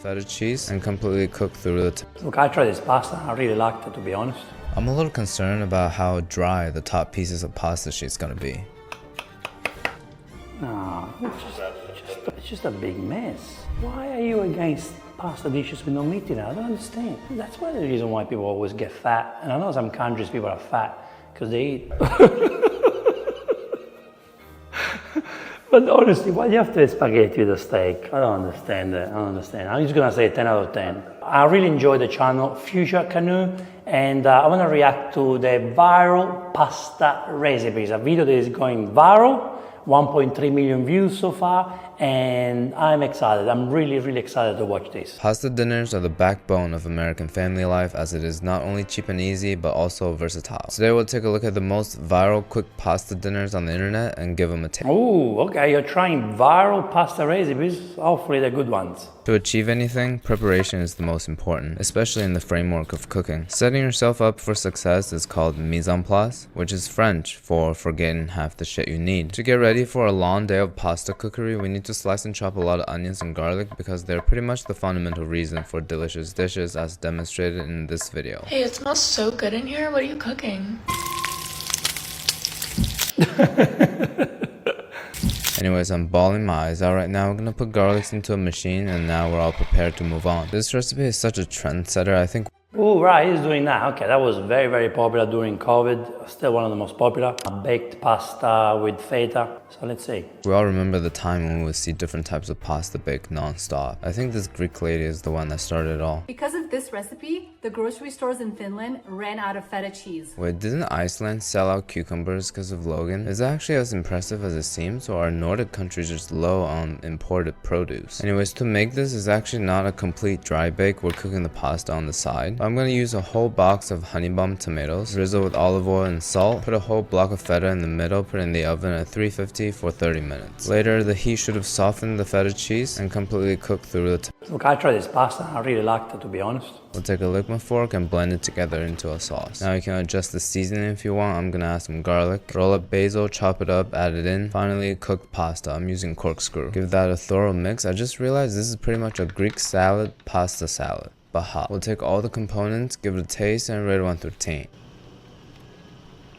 feta cheese, and completely cook through the Look, I tried this pasta. I really liked it, to be honest. I'm a little concerned about how dry the top pieces of pasta sheet's gonna be. No, it's just a big mess. Why are you against pasta dishes with no meat in it? I don't understand. That's one of the reasons why people always get fat. And I know some countries people are fat because they eat. But honestly, why do you have to eat spaghetti with a steak? I don't understand that. I don't understand. I'm just gonna say 10 out of 10. I really enjoy the channel Future Canoe, and I wanna react to the viral pasta recipes. A video that is going viral, 1.3 million views so far, and I'm excited. I'm really excited to watch this. Pasta dinners are the backbone of American family life, as it is not only cheap and easy, but also versatile. Today we'll take a look at the most viral quick pasta dinners on the internet and give them a taste. Oh, okay, you're trying viral pasta recipes. Hopefully they're good ones. To achieve anything, preparation is the most important, especially in the framework of cooking. Setting yourself up for success is called Misamplas, which is French for forgetting half the shit you need. To get ready for a long day of pasta cookery, we need to slice and chop a lot of onions and garlic because they're pretty much the fundamental reason for delicious dishes as demonstrated in this video. Hey, it smells so good in here. What are you cooking? Anyways, I'm bawling my eyes out right now. We're gonna put garlics into a machine and now we're all prepared to move on. This recipe is such a trendsetter, I think. Oh, right, he's doing that. Okay, that was very popular during COVID. Still one of the most popular. Baked pasta with feta. So let's see. We all remember the time when we would see different types of pasta baked non-stop. I think this Greek lady is the one that started it all. Because of this recipe, the grocery stores in Finland ran out of feta cheese. Wait, didn't Iceland sell out cucumbers because of Logan? Is that actually as impressive as it seems, or are Nordic countries just low on imported produce? Anyways, to make this is actually not a complete dry bake. We're cooking the pasta on the side. I'm gonna use a whole box of honey bomb tomatoes, drizzle with olive oil and salt, put a whole block of feta in the middle, put it in the oven at 350 for 30 minutes. Later, the heat should have softened the feta cheese and completely cooked through the Look, I tried this pasta. I really liked it, to be honest. We'll take a liquid fork and blend it together into a sauce. Now you can adjust the seasoning if you want. I'm gonna add some garlic, roll up basil, chop it up, add it in. Finally, cooked pasta. I'm using corkscrew. Give that a thorough mix. I just realized this is pretty much a Greek salad, pasta salad, but hot. We'll take all the components, give it a taste, and rate 1 through 10.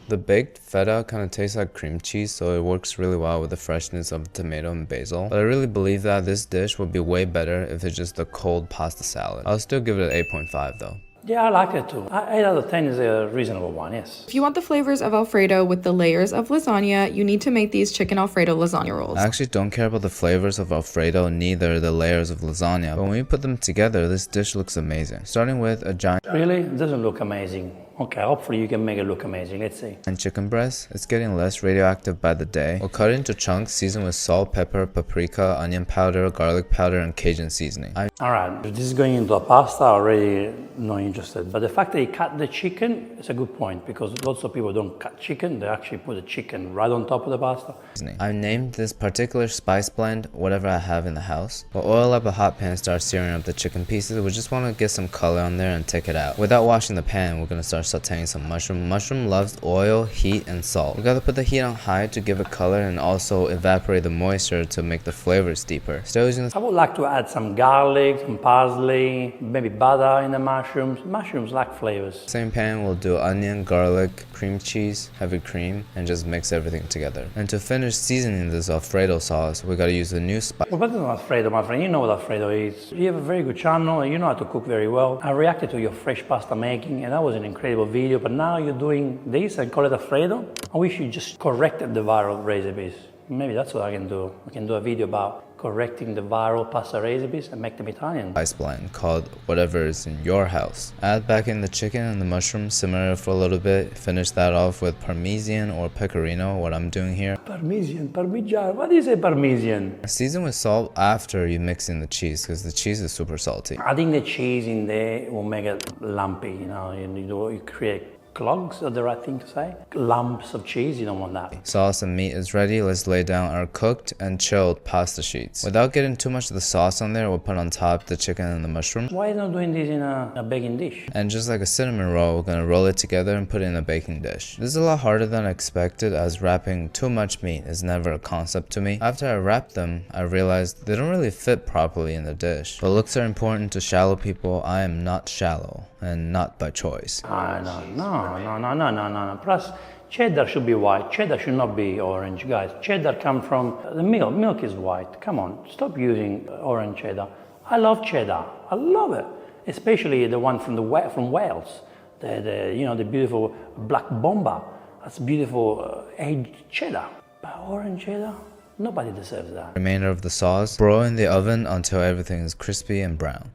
The baked feta kind of tastes like cream cheese, so it works really well with the freshness of the tomato and basil. But I really believe that this dish would be way better if it's just a cold pasta salad. I'll still give it an 8.5 though. Yeah, I like it too. 8 out of 10 is a reasonable one, yes. If you want the flavors of Alfredo with the layers of lasagna, you need to make these chicken Alfredo lasagna rolls. I actually don't care about the flavors of Alfredo, neither the layers of lasagna, but when we put them together, this dish looks amazing. Starting with a giant Really? It doesn't look amazing. Okay, hopefully you can make it look amazing. Let's see. chicken breast. It's getting less radioactive by the day. We'll cut it into chunks, seasoned with salt, pepper, paprika, onion powder, garlic powder, and Cajun seasoning. Alright, if this is going into a pasta, already not interested. But the fact that you cut the chicken is a good point, because lots of people don't cut chicken, they actually put the chicken right on top of the pasta. I named this particular spice blend whatever I have in the house. We'll oil up a hot pan, start searing up the chicken pieces. We just want to get some color on there and take it out. Without washing the pan, we're going to start sauteing some mushroom. Mushroom loves oil, heat, and salt. We gotta put the heat on high to give it color and also evaporate the moisture to make the flavors deeper. Still using I would like to add some garlic, some parsley, maybe butter in the mushrooms. Mushrooms like flavors. Same pan, we'll do onion, garlic, cream cheese, heavy cream, and just mix everything together. And to finish seasoning this Alfredo sauce, we gotta use a new spice. Well, what is Alfredo, my friend? You know what Alfredo is. You have a very good channel and you know how to cook very well. I reacted to your fresh pasta making and that was an incredible video, but now you're doing this and call it Alfredo? I wish you just corrected the viral recipes. Maybe that's what I can do. I can do a video about correcting the viral pasta recipes and make them Italian. Spice blend called whatever is in your house. Add back in the chicken and the mushrooms, simmer it for a little bit. Finish that off with Parmesan or Pecorino, what I'm doing here. Parmesan. What is a Parmesan? Season with salt after you mix in the cheese, because the cheese is super salty. Adding the cheese in there will make it lumpy, you know, you create clogs are the right thing to say. Lumps of cheese, you don't want that. Sauce and meat is ready. Let's lay down our cooked and chilled pasta sheets. Without getting too much of the sauce on there, we'll put on top the chicken and the mushroom. Why are you not doing this in a baking dish? And just like a cinnamon roll, we're gonna roll it together and put it in a baking dish. This is a lot harder than I expected, as wrapping too much meat is never a concept to me. After I wrapped them, I realized they don't really fit properly in the dish. But looks are important to shallow people. I am not shallow, and not by choice. No. Plus, cheddar should be white. Cheddar should not be orange, guys. Cheddar comes from the milk. Milk is white. Come on, stop using orange cheddar. I love cheddar. I love it, especially the one from Wales. The beautiful black bomba. That's beautiful aged cheddar. But orange cheddar, nobody deserves that. Remainder of the sauce, broil in the oven until everything is crispy and brown.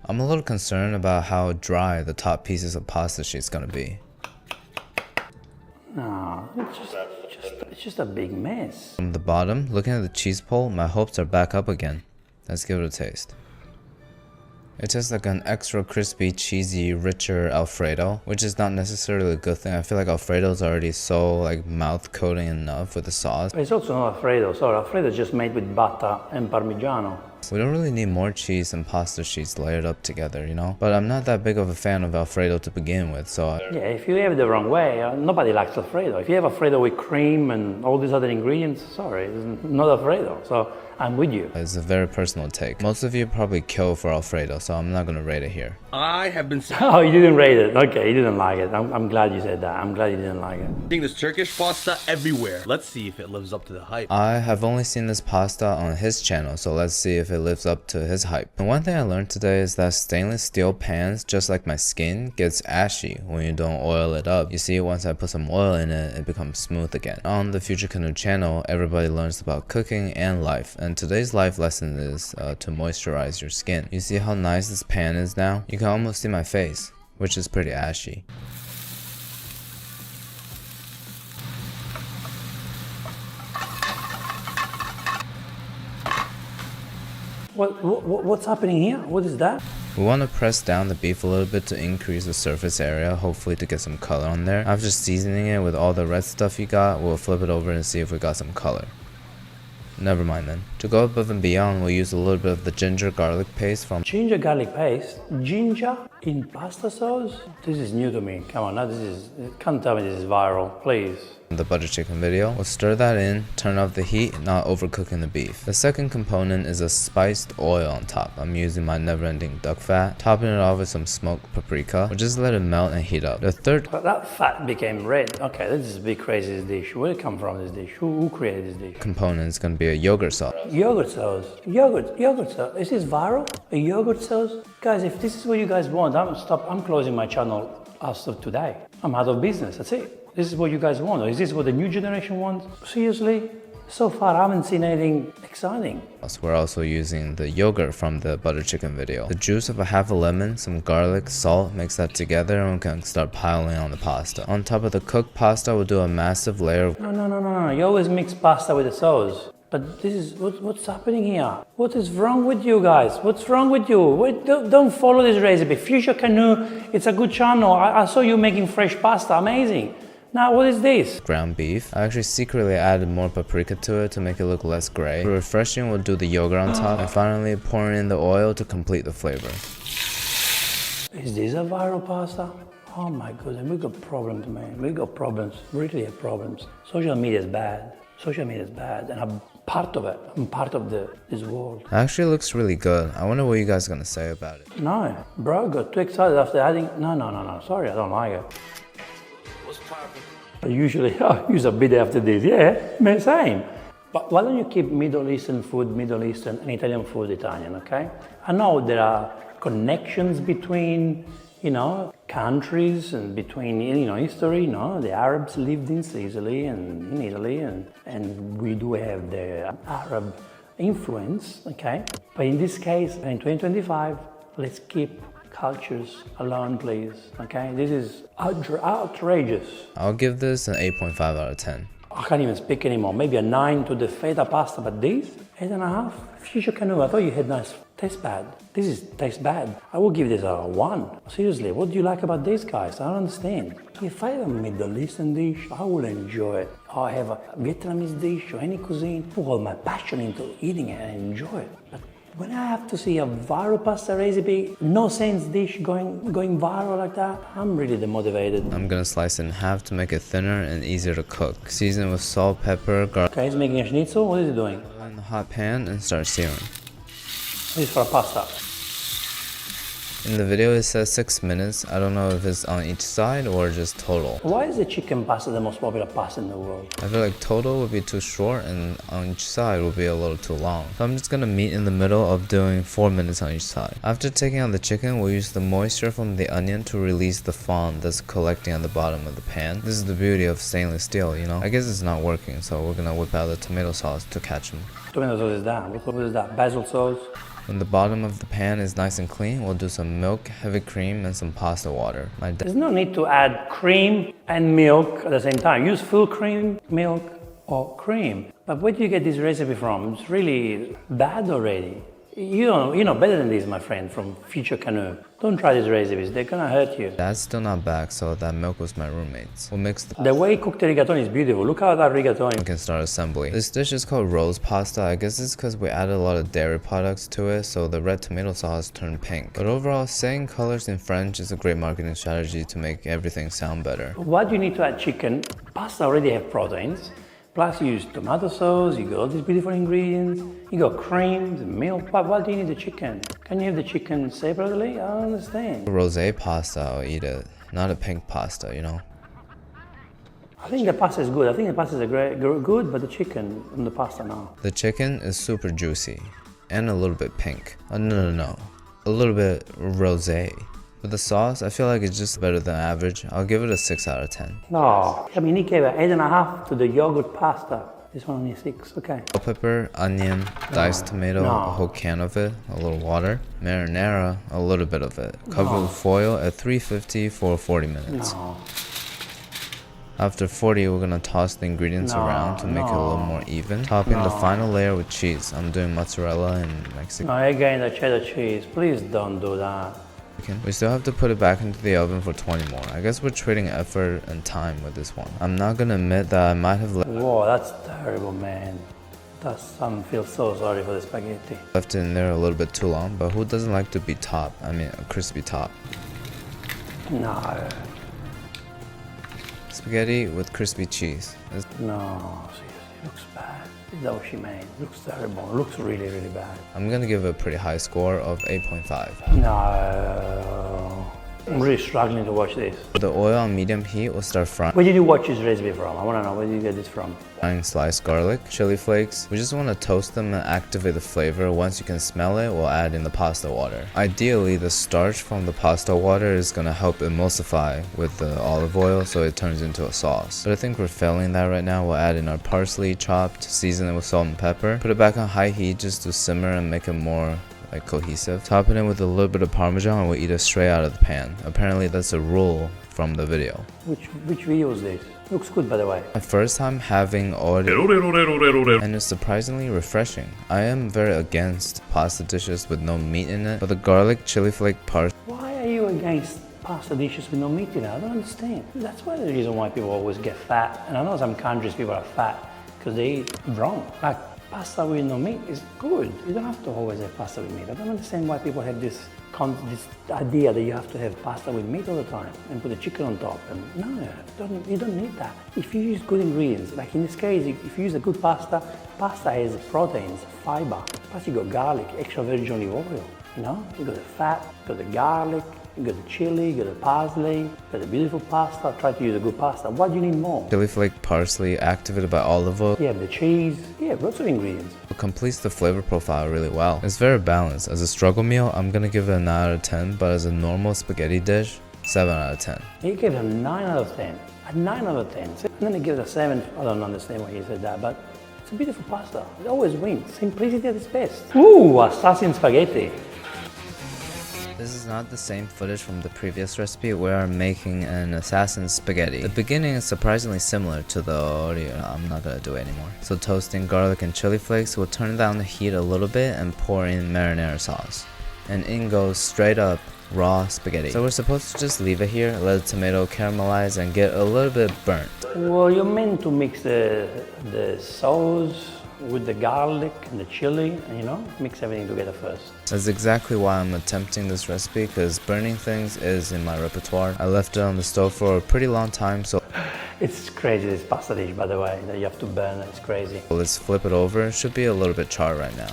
I'm a little concerned about how dry the top pieces of pasta sheet's gonna be. No, it's just a big mess. From the bottom, looking at the cheese pole, my hopes are back up again. Let's give it a taste. It tastes like an extra crispy, cheesy, richer Alfredo, which is not necessarily a good thing. I feel like Alfredo is already so mouth-coating enough with the sauce. But it's also not Alfredo. Sorry, Alfredo is just made with butter and Parmigiano. We don't really need more cheese and pasta sheets layered up together, you know? But I'm not that big of a fan of Alfredo to begin with, so... Yeah, if you have it the wrong way, nobody likes Alfredo. If you have Alfredo with cream and all these other ingredients, sorry, it's not Alfredo. So I'm with you. It's a very personal take. Most of you probably kill for Alfredo, so I'm not gonna rate it here. I have been Oh, you didn't rate it. Okay, you didn't like it. I'm glad you said that. I'm glad you didn't like it. seeing this Turkish pasta everywhere. Let's see if it lives up to the hype. I have only seen this pasta on his channel, so let's see if it lives up to his hype. And one thing I learned today is that stainless steel pans, just like my skin, gets ashy when you don't oil it up. You see, once I put some oil in it, it becomes smooth again. On the Future Canoe channel, everybody learns about cooking and life, and today's life lesson is to moisturize your skin. You see how nice this pan is now? You can almost see my face, which is pretty ashy. What's happening here? What is that? We want to press down the beef a little bit to increase the surface area, hopefully to get some color on there. After seasoning it with all the red stuff you got, we'll flip it over and see if we got some color. Never mind then. To go above and beyond, we'll use a little bit of the ginger garlic paste from Ginger garlic paste? Ginger in pasta sauce? This is new to me. Come on, now can't tell me this is viral, please. the butter chicken video. We'll stir that in, turn off the heat, not overcooking the beef. The second component is a spiced oil on top. I'm using my never-ending duck fat, topping it off with some smoked paprika. We'll just let it melt and heat up. The third But that fat became red. Okay, this is a big crazy dish. Where did it come from, this dish? Who created this dish? component is going to be a yogurt sauce. Yogurt sauce. Yogurt sauce. Is this viral? A yogurt sauce? Guys, if this is what you guys want, I'm closing my channel as of today. I'm out of business, that's it. This is what you guys want, or is this what the new generation wants? Seriously? So far, I haven't seen anything exciting. We're also using the yogurt from the butter chicken video. The juice of a half a lemon, some garlic, salt, mix that together and we can start piling on the pasta. On top of the cooked pasta, we'll do a massive layer of No. You always mix pasta with the sauce. But this is, what's happening here? What is wrong with you guys? What's wrong with you? Wait, don't follow this recipe. Future Canoe, it's a good channel. I saw you making fresh pasta, amazing. Now, what is this? ground beef. I actually secretly added more paprika to it to make it look less gray. For refreshing, we'll do the yogurt on top. And finally, pouring in the oil to complete the flavor. Is this a viral pasta? Oh my goodness, we got problems, man. We got problems, really have problems. Social media is bad. Social media is bad, and I'm part of it. I'm part of this world. It actually looks really good. I wonder what you guys are gonna say about it. No, bro, I got too excited after adding. No. Sorry, I don't like it. I usually use a bit after this. Yeah, man, same. But why don't you keep Middle Eastern food Middle Eastern and Italian food Italian, okay? I know there are connections between, countries and between, history, the Arabs lived in Sicily and in Italy and we do have the Arab influence, okay? But in this case, in 2025, let's keep cultures alone, please, okay? This is outrageous. I'll give this an 8.5 out of 10. I can't even speak anymore. Maybe a 9 to the feta pasta, but this, 8.5. Future Canoe, I thought you had nice, taste bad. Tastes bad. I will give this a 1. Seriously, what do you like about these guys? I don't understand. If I have a Middle Eastern dish, I will enjoy it. Or I have a Vietnamese dish or any cuisine, put all my passion into eating it and enjoy it. But when I have to see a viral pasta recipe, no sense dish going viral like that, I'm really demotivated. I'm gonna slice it in half to make it thinner and easier to cook. Season with salt, pepper, garlic. Okay, he's making a schnitzel. What is he doing? In the hot pan and start searing. This is for a pasta. In the video it says 6 minutes. I don't know if it's on each side or just total. Why is the chicken pasta the most popular pasta in the world? I feel like total would be too short and on each side would be a little too long. So I'm just gonna meet in the middle of doing 4 minutes on each side. After taking out the chicken, we'll use the moisture from the onion to release the fond that's collecting at the bottom of the pan. This is the beauty of stainless steel, you know? I guess it's not working, so we're gonna whip out the tomato sauce to catch them. Tomato sauce is that. What is that? Basil sauce? When the bottom of the pan is nice and clean, we'll do some milk, heavy cream, and some pasta water. There's no need to add cream and milk at the same time. Use full cream, milk, or cream. But where do you get this recipe from? It's really bad already. You know better than this, my friend, from Future Canoe. Don't try these recipes, they're gonna hurt you. Dad's still not back, so that milk was my roommate's. We'll mix the way he cooked the rigatoni is beautiful. Look how that rigatoni. We can start assembly. This dish is called rose pasta. I guess it's because we added a lot of dairy products to it, so the red tomato sauce turned pink. But overall, saying colors in French is a great marketing strategy to make everything sound better. Why do you need to add chicken? Pasta already have proteins. Plus you use tomato sauce, you got all these beautiful ingredients, you got cream, milk. Why do you need the chicken? Can you have the chicken separately? I don't understand. Rosé pasta, I'll eat it. Not a pink pasta, you know? I think the pasta is good. I think the pasta is good, but the chicken and the pasta now. The chicken is super juicy and a little bit pink. Oh, no. A little bit rosé. With the sauce, I feel like it's just better than average. I'll give it a 6 out of 10. No, I mean, he gave an 8.5 to the yogurt pasta. This one only 6, okay. Bell pepper, onion, diced tomato, a whole can of it, a little water, marinara, a little bit of it. Cover with foil at 350 for 40 minutes. No. After 40, we're gonna toss the ingredients around to make it a little more even. Topping the final layer with cheese. I'm doing mozzarella and Mexican. No, again, the cheddar cheese. Please don't do that. We still have to put it back into the oven for 20 more. I guess we're trading effort and time with this one. I'm not gonna admit that I might have Whoa, that's terrible, man. I feel so sorry for the spaghetti. left it in there a little bit too long, but who doesn't like to be top? I mean, a crispy top. No. Spaghetti with crispy cheese. No, seriously, it looks bad. Is that what she made? It looks terrible. It looks really, really bad. I'm gonna give it a pretty high score of 8.5. No. I'm really struggling to watch this. With the oil on medium heat, we'll start frying. Where did you watch this recipe from? I want to know, where did you get this from? Sliced garlic, chili flakes. We just want to toast them and activate the flavor. Once you can smell it, we'll add in the pasta water. Ideally, the starch from the pasta water is going to help emulsify with the olive oil so it turns into a sauce. But I think we're failing that right now. We'll add in our parsley chopped, season it with salt and pepper. Put it back on high heat just to simmer and make it more cohesive. Top it in with a little bit of parmesan and we'll eat it straight out of the pan. Apparently that's a rule from the video. Which video is this? Looks good, by the way. My first time having audio and it's surprisingly refreshing. I am very against pasta dishes with no meat in it, but the garlic chili flake parsley. Why are you against pasta dishes with no meat in it? I don't understand. That's why the reason why people always get fat. And I know some countries people are fat because they eat wrong. Like pasta with no meat is good. You don't have to always have pasta with meat. I don't understand why people have this idea that you have to have pasta with meat all the time and put the chicken on top. And no, you don't need that. If you use good ingredients, like in this case, if you use a good pasta, pasta has proteins, fiber. Plus you got garlic, extra virgin olive oil. You know, you got the fat, you got the garlic, you got the chili, you got the parsley, you got the beautiful pasta. Try to use a good pasta. What do you need more? Chili flake parsley activated by olive oil. You have the cheese. You have lots of ingredients. It completes the flavor profile really well. It's very balanced. As a struggle meal, I'm gonna give it a 9 out of 10, but as a normal spaghetti dish, 7 out of 10. He gave it a 9 out of 10. A 9 out of 10. And then he gives it a 7. I don't understand why he said that, but it's a beautiful pasta. It always wins. Simplicity at its best. Ooh, assassin spaghetti. This is not the same footage from the previous recipe where I'm making an assassin spaghetti. The beginning is surprisingly similar to the audio. I'm not gonna do it anymore. So toasting garlic and chili flakes will turn down the heat a little bit and pour in marinara sauce. And in goes straight up raw spaghetti. So we're supposed to just leave it here, let the tomato caramelize and get a little bit burnt. Well, you're meant to mix the sauce with the garlic and the chili, and you know, mix everything together first. That's exactly why I'm attempting this recipe, because burning things is in my repertoire. I left it on the stove for a pretty long time, so It's crazy, this pasta dish, by the way, that you have to burn it. It's crazy. let's flip it over. It should be a little bit charred right now.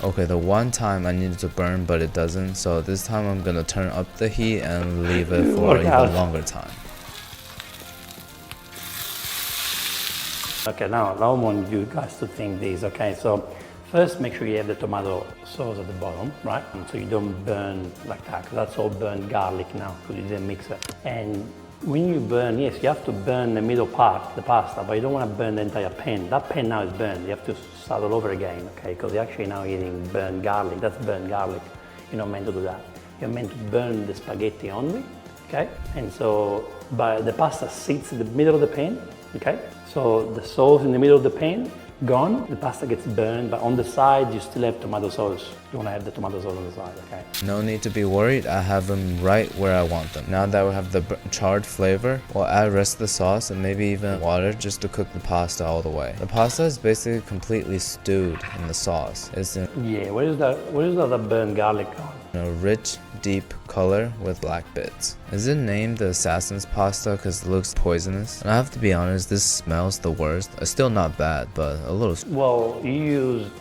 Okay, the one time I needed to burn, but it doesn't, so this time I'm gonna turn up the heat and leave it for an even longer time. Okay, now I want you guys to think this, okay? So first make sure you have the tomato sauce at the bottom, right? And so you don't burn like that, because that's all burnt garlic now, because you didn't mix it. And when you burn, yes, you have to burn the middle part, the pasta, but you don't want to burn the entire pan. That pan now is burned. You have to start all over again, okay? Because you're actually now eating burnt garlic. That's burnt garlic. You're not meant to do that. You're meant to burn the spaghetti only, okay? And so, but the pasta sits in the middle of the pan, okay? So the sauce in the middle of the pan, gone, the pasta gets burned, but on the side you still have tomato sauce. You want to have the tomato sauce on the side, okay? No need to be worried, I have them right where I want them. Now that we have the charred flavor, we'll add the rest of the sauce and maybe even water just to cook the pasta all the way. The pasta is basically completely stewed in the sauce. It's in Yeah, where is that burnt garlic gone? a rich, deep color with black bits. Is it named the assassin's pasta because it looks poisonous? And I have to be honest, this smells the worst. It's still not bad, but a little. Well, you used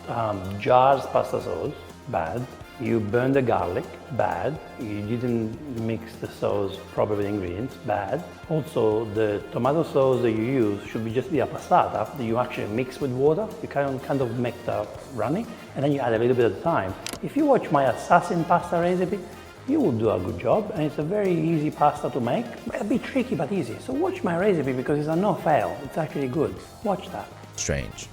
jars pasta sauce, bad. You burned the garlic, bad. You didn't mix the sauce properly with ingredients, bad. Also, the tomato sauce that you use should be just the passata that you actually mix with water. You kind of make that runny, and then you add a little bit of thyme. If you watch my assassin pasta recipe, you will do a good job, and it's a very easy pasta to make. A bit tricky, but easy. So watch my recipe because it's a no fail. It's actually good. Watch that. Strange.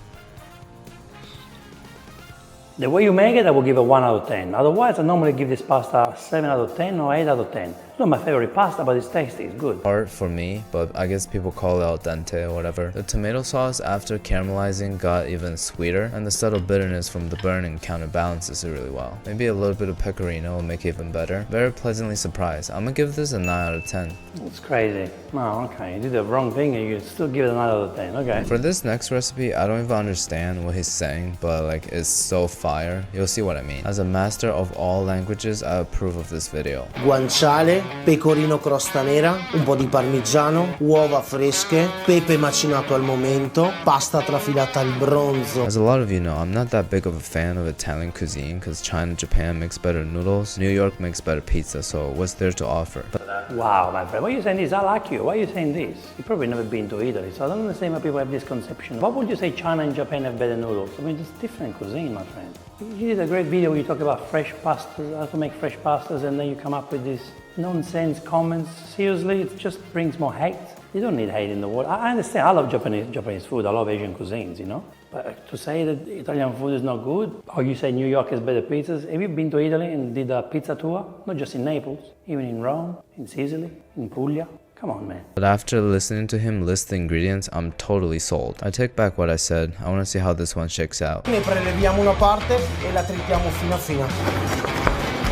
The way you make it, I will give a 1 out of 10. Otherwise, I normally give this pasta 7 out of 10 or 8 out of 10. It's not my favorite pasta, but it's tasty, it's good. Hard for me, but I guess people call it al dente or whatever. The tomato sauce after caramelizing got even sweeter, and the subtle bitterness from the burning counterbalances it really well. Maybe a little bit of pecorino will make it even better. Very pleasantly surprised. I'm gonna give this a 9 out of 10. It's crazy. Oh, okay. You did the wrong thing and you still give it a 9 out of 10. Okay. For this next recipe, I don't even understand what he's saying, but like it's so fire. You'll see what I mean. As a master of all languages, I approve of this video. Guanciale, pecorino crosta nera, un po' di parmigiano, uova fresche, pepe macinato al momento, pasta trafilata al bronzo. As a lot of you know, I'm not that big of a fan of Italian cuisine because China and Japan makes better noodles, New York makes better pizza, so what's there to offer? Wow, my friend. Why are you saying this? I like you. Why are you saying this? You've probably never been to Italy, so I don't understand why people have this conception. Why would you say China and Japan have better noodles? I mean, it's different cuisine, my friend. You did a great video where you talk about fresh pastas, how to make fresh pastas, and then you come up with these nonsense comments. Seriously, it just brings more hate. You don't need hate in the world. I understand. I love Japanese food. I love Asian cuisines, you know. But to say that Italian food is not good, or you say New York has better pizzas. Have you been to Italy and did a pizza tour? Not just in Naples, even in Rome, in Sicily, in Puglia. Come on, man. But after listening to him list the ingredients, I'm totally sold. I take back what I said. I want to see how this one shakes out. Ne preleviamo una parte e la tritiamo fino a fine.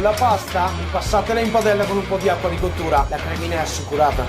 La pasta passatela in padella con un po' di acqua di cottura. La cremina è assicurata.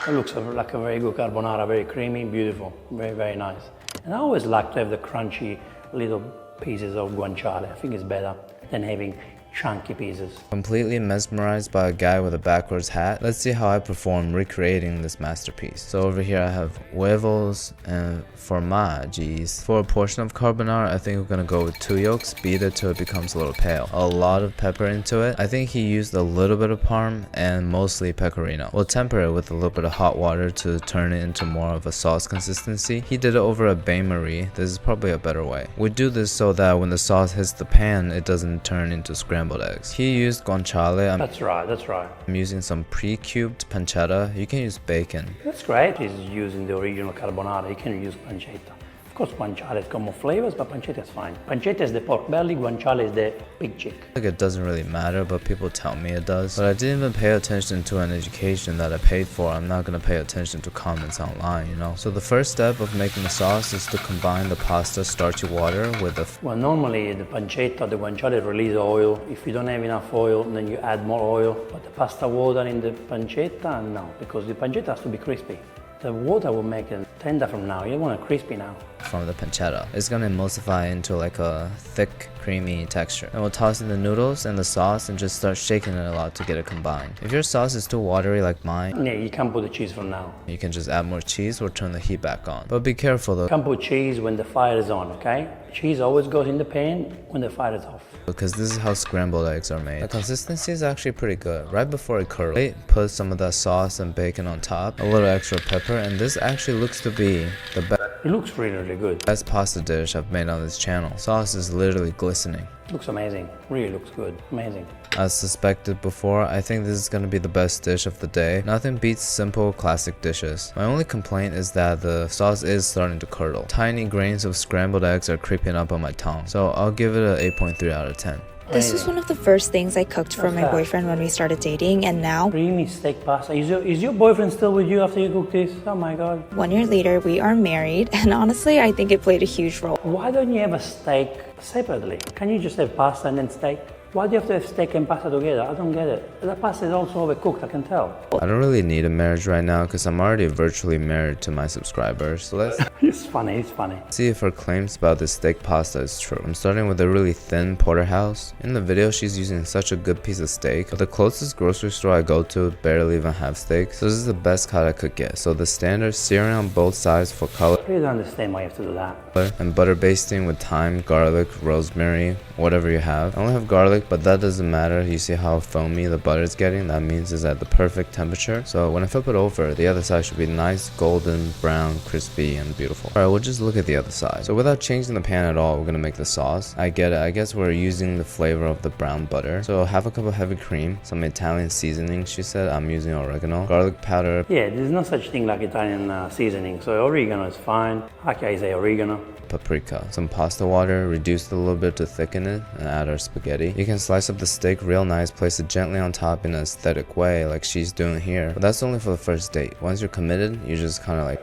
It looks like a very good carbonara, very creamy, beautiful, very, very nice. And I always like to have the crunchy little pieces of guanciale. I think it's better than having chunky pieces. Completely mesmerized by a guy with a backwards hat. Let's see how I perform recreating this masterpiece. So over here I have huevos and formaggis. For a portion of carbonara, I think we're gonna go with 2 yolks, beat it till it becomes a little pale. A lot of pepper into it. I think he used a little bit of parm and mostly pecorino. We'll temper it with a little bit of hot water to turn it into more of a sauce consistency. He did it over a bain-marie. This is probably a better way. We do this so that when the sauce hits the pan, it doesn't turn into scrambled scrambled eggs. He used guanciale. That's right, that's right. I'm using some pre-cubed pancetta. You can use bacon. That's great. He's using the original carbonara. You can use pancetta. Of course, guanciale has got more flavors, but pancetta is fine. Pancetta is the pork belly, guanciale is the big chick. Like it doesn't really matter, but people tell me it does. But I didn't even pay attention to an education that I paid for. I'm not gonna pay attention to comments online, you know? So the first step of making the sauce is to combine the pasta starchy water with the Well, normally the pancetta, the guanciale release oil. If you don't have enough oil, then you add more oil. But the pasta water in the pancetta, no, because the pancetta has to be crispy. The water will make it tender from now. You want it crispy now. from the pancetta. It's gonna emulsify into like a thick, creamy texture. And we'll toss in the noodles and the sauce and just start shaking it a lot to get it combined. If your sauce is too watery like mine, Yeah, you can't put the cheese from now. you can just add more cheese or turn the heat back on. But be careful though, You can't put cheese when the fire is on, okay? Cheese always goes in the pan when the fire is off. because this is how scrambled eggs are made. The consistency is actually pretty good. Right before it curdles, put some of that sauce and bacon on top, a little extra pepper, and this actually looks to be the It looks really, really good. best pasta dish I've made on this channel. Sauce is literally glistening. Looks amazing. Really looks good. Amazing. As suspected before, I think this is gonna be the best dish of the day. Nothing beats simple classic dishes. My only complaint is that the sauce is starting to curdle. Tiny grains of scrambled eggs are creeping up on my tongue, so I'll give it an 8.3 out of 10. This was one of the first things I cooked for my boyfriend when we started dating, and now, Creamy steak pasta. Is your boyfriend still with you after you cook this? Oh my god. 1 year later, we are married, and honestly, I think it played a huge role. Why don't you have a steak separately? Can you just have pasta and then steak? Why do you have to have steak and pasta together? I don't get it. The pasta is also overcooked, I can tell. I don't really need a marriage right now because I'm already virtually married to my subscribers. So let's It's funny, it's funny. see if her claims about this steak pasta is true. I'm starting with a really thin porterhouse. In the video, she's using such a good piece of steak, but the closest grocery store I go to barely even have steak, so this is the best cut I could get. So the standard searing on both sides for color I really don't understand why you have to do that. and butter basting with thyme, garlic, rosemary, whatever you have. I only have garlic, but that doesn't matter. You see how foamy the butter is getting? That means it's at the perfect temperature. So when I flip it over, the other side should be nice, golden, brown, crispy, and beautiful. Alright, we'll just look at the other side. So without changing the pan at all, we're gonna make the sauce. I get it. I guess we're using the flavor of the brown butter. So half a cup of heavy cream, some Italian seasoning, she said. I'm using oregano, garlic powder, Yeah, there's no such thing like Italian seasoning, so oregano is fine. I say oregano. paprika, some pasta water, reduce it a little bit to thicken it, and add our spaghetti. You can slice up the steak real nice, place it gently on top in an aesthetic way like she's doing here, but that's only for the first date. Once you're committed, you just kind of like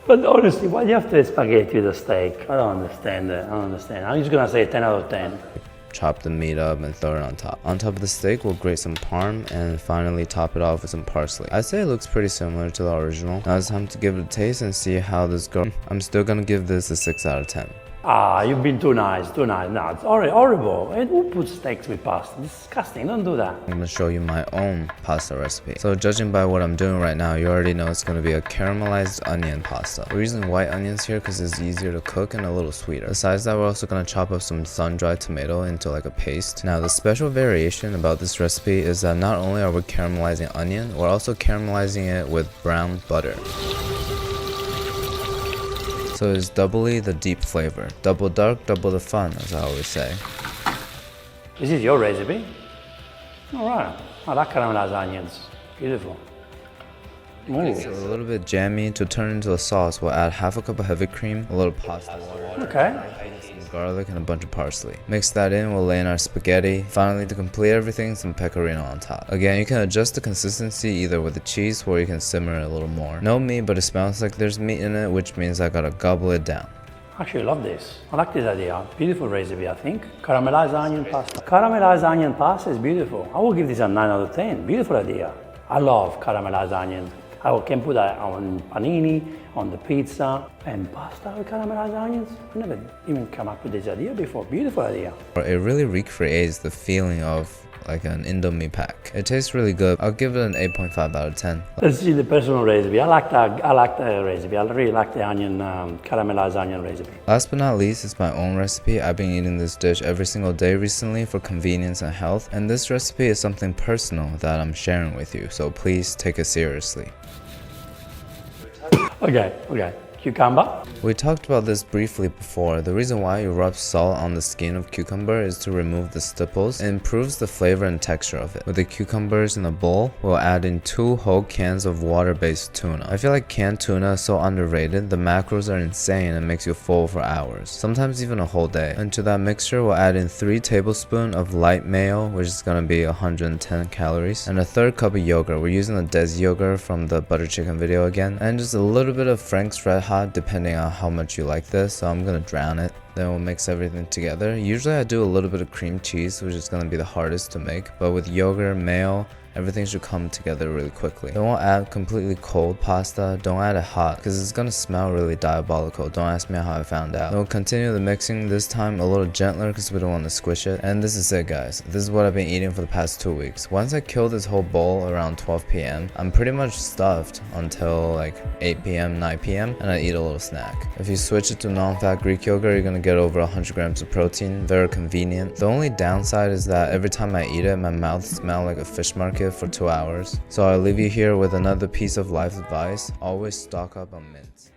But honestly, why do you have to have spaghetti with a steak? I don't understand it. I don't understand. I'm just gonna say 10 out of 10. chop the meat up and throw it on top. On top of the steak, we'll grate some parm and finally top it off with some parsley. I'd say it looks pretty similar to the original. Now it's time to give it a taste and see how this goes. I'm still gonna give this a 6 out of 10. Ah, you've been too nice, too nice. No, it's horrible. Who puts steaks with pasta? Disgusting, don't do that. I'm gonna show you my own pasta recipe. So judging by what I'm doing right now, you already know it's gonna be a caramelized onion pasta. We're using white onions here because it's easier to cook and a little sweeter. Besides that, we're also gonna chop up some sun-dried tomato into like a paste. Now the special variation about this recipe is that not only are we caramelizing onion, we're also caramelizing it with brown butter. So it's doubly the deep flavor. Double dark, double the fun, as I always say. This is your recipe? Alright. I like caramelized onions. Beautiful. It's a little bit jammy. To turn into a sauce, we'll add half a cup of heavy cream, a little pasta water, Okay. some garlic, and a bunch of parsley. Mix that in, we'll lay in our spaghetti. Finally, to complete everything, some pecorino on top. Again, you can adjust the consistency either with the cheese or you can simmer it a little more. No meat, but it smells like there's meat in it, which means I gotta gobble it down. Actually, I love this. I like this idea. Beautiful recipe, I think. Caramelized onion pasta. Caramelized onion pasta is beautiful. I will give this a 9 out of 10. Beautiful idea. I love caramelized onions. I can put that on panini, on the pizza, and pasta with caramelized onions. I never even come up with this idea before. Beautiful idea. It really recreates the feeling of like an Indomie pack. It tastes really good. I'll give it an 8.5 out of 10. Let's see the personal recipe. I like the recipe. I really like the onion, caramelized onion recipe. Last but not least is my own recipe. I've been eating this dish every single day recently for convenience and health, and this recipe is something personal that I'm sharing with you, so please take it seriously. Okay. cucumber. We talked about this briefly before. The reason why you rub salt on the skin of cucumber is to remove the stipples. It improves the flavor and texture of it. With the cucumbers in a bowl, we'll add in 2 whole cans of water-based tuna. I feel like canned tuna is so underrated. The macros are insane and makes you full for hours, sometimes even a whole day. Into that mixture, we'll add in 3 tablespoons of light mayo, which is gonna be 110 calories, and a 1/3 cup of yogurt. We're using the Desi yogurt from the butter chicken video again, and just a little bit of Frank's Red Hot depending on how much you like this, so I'm gonna drown it. Then we'll mix everything together. Usually I do a little bit of cream cheese, which is gonna be the hardest to make, but with yogurt, mayo, everything should come together really quickly. Then we'll add completely cold pasta. Don't add it hot because it's gonna smell really diabolical. Don't ask me how I found out. Then we'll continue the mixing, this time a little gentler because we don't want to squish it. And this is it, guys. This is what I've been eating for the past 2 weeks. Once I kill this whole bowl around 12 p.m, I'm pretty much stuffed until like 8 p.m, 9 p.m, and I eat a little snack. If you switch it to non-fat Greek yogurt, you're gonna get over 100 grams of protein. Very convenient. The only downside is that every time I eat it, my mouth smells like a fish market for 2 hours. So I'll leave you here with another piece of life advice. Always stock up on mints.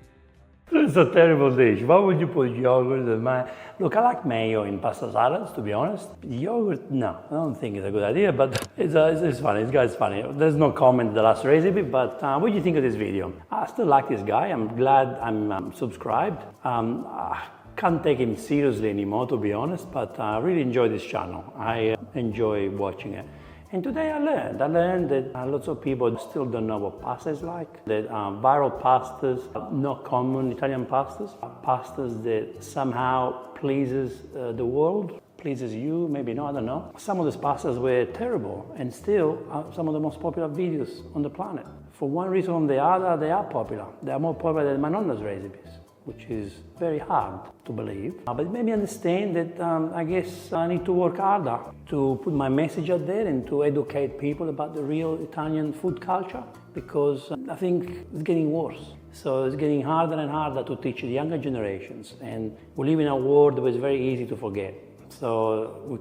It's a terrible dish. Why would you put yogurt in my... Look, I like mayo in pasta salads, to be honest. Yogurt, no, I don't think it's a good idea, but it's funny. This guy's funny. There's no comment in the last recipe, but what do you think of this video? I still like this guy. I'm glad I'm subscribed. I can't take him seriously anymore, to be honest, but I really enjoy this channel. I enjoy watching it. And today I learned that lots of people still don't know what pasta is like, that viral pastas are not common Italian pastas, pastas that somehow pleases the world, pleases you, maybe not, I don't know. Some of these pastas were terrible and still are some of the most popular videos on the planet. For one reason or the other, they are popular. They are more popular than my nonna's recipes, which is very hard to believe. But it made me understand that I guess I need to work harder to put my message out there and to educate people about the real Italian food culture, because I think it's getting worse. So it's getting harder and harder to teach the younger generations, and we live in a world that is very easy to forget. So we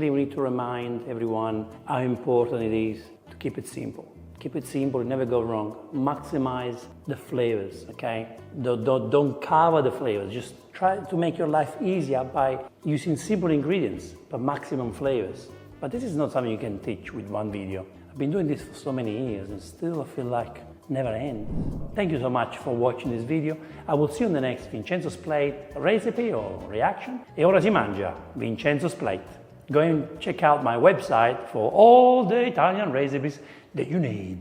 need to remind everyone how important it is to keep it simple. Keep it simple, never go wrong. Maximize the flavors, okay? Don't cover the flavors. Just try to make your life easier by using simple ingredients, but maximum flavors. But this is not something you can teach with one video. I've been doing this for so many years and still I feel like never ends. Thank you so much for watching this video. I will see you on the next Vincenzo's Plate recipe or reaction. E ora si mangia, Vincenzo's Plate. Go and check out my website for all the Italian recipes that you need.